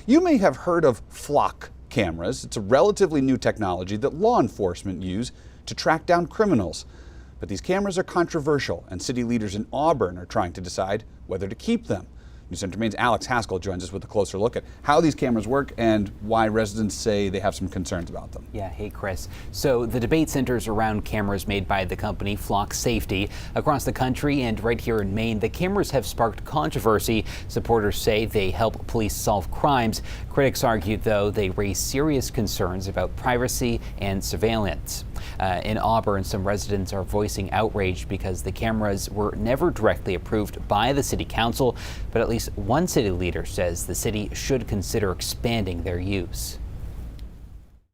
You may have heard of flock cameras. It's a relatively new technology that law enforcement use to track down criminals. But these cameras are controversial, and city leaders in Auburn are trying to decide whether to keep them. News Center Maine's Alex Haskell joins us with a closer look at how these cameras work and why residents say they have some concerns about them. Yeah, hey Chris. So the debate centers around cameras made by the company Flock Safety. Across the country and right here in Maine, the cameras have sparked controversy. Supporters say they help police solve crimes. Critics argue, though, they raise serious concerns about privacy and surveillance. In Auburn, some residents are voicing outrage because the cameras were never directly approved by the city council, but at least one city leader says the city should consider expanding their use.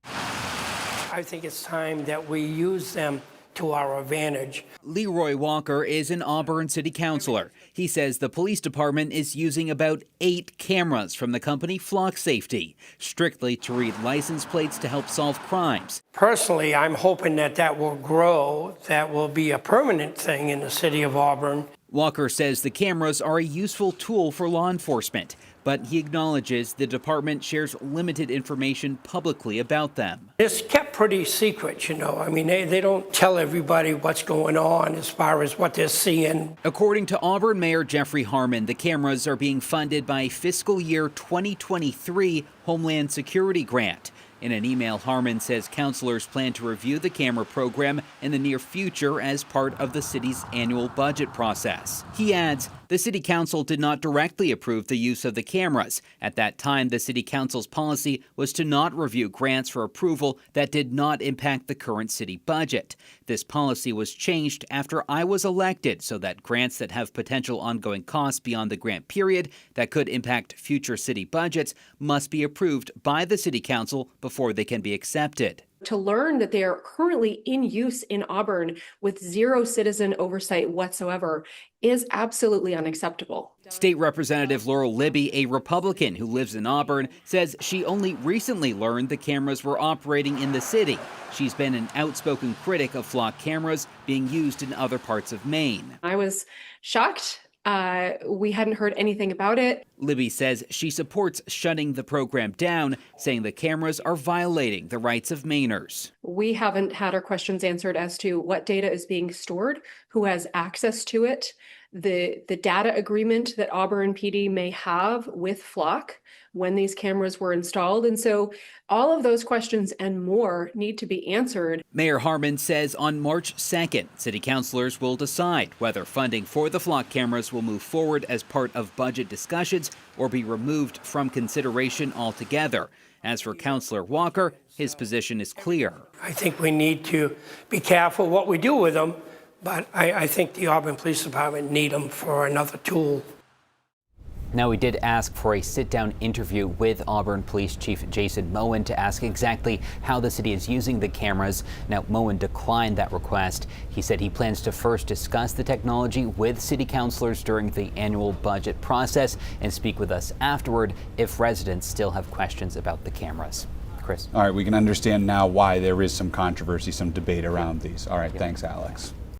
I think it's time that we use them to our advantage. Leroy Walker is an Auburn city councilor. He says the police department is using about 8 cameras from the company Flock Safety, strictly to read license plates to help solve crimes. Personally, I'm hoping that that will grow, that will be a permanent thing in the city of Auburn. Walker says the cameras are a useful tool for law enforcement, but he acknowledges the department shares limited information publicly about them. It's kept pretty secret, you know. I mean, they don't tell everybody what's going on as far as what they're seeing. According to Auburn Mayor Jeffrey Harmon, the cameras are being funded by fiscal year 2023 Homeland Security grant. In an email, Harmon says councilors plan to review the camera program in the near future as part of the city's annual budget process. He adds, the city council did not directly approve the use of the cameras. At that time, the city council's policy was to not review grants for approval that did not impact the current city budget. This policy was changed after I was elected so that grants that have potential ongoing costs beyond the grant period that could impact future city budgets must be approved by the city council before they can be accepted. To learn that they are currently in use in Auburn with zero citizen oversight whatsoever is absolutely unacceptable. State Representative Laurel Libby, a Republican who lives in Auburn, says she only recently learned the cameras were operating in the city. She's been an outspoken critic of flock cameras being used in other parts of Maine. I was shocked. We hadn't heard anything about it. Libby says she supports shutting the program down, saying the cameras are violating the rights of Mainers. We haven't had our questions answered as to what data is being stored, who has access to it, the data agreement that Auburn PD may have with Flock when these cameras were installed. And so all of those questions and more need to be answered. Mayor Harmon says on March 2nd, city councilors will decide whether funding for the Flock cameras will move forward as part of budget discussions or be removed from consideration altogether. As for Councilor Walker, his position is clear. I think we need to be careful what we do with them, but I think the Auburn Police Department need them for another tool. Now, we did ask for a sit-down interview with Auburn Police Chief Jason Moen to ask exactly how the city is using the cameras. Now, Moen declined that request. He said he plans to first discuss the technology with city councilors during the annual budget process and speak with us afterward if residents still have questions about the cameras. Chris. All right, we can understand now why there is some controversy, some debate around these. All right, thanks, Alex.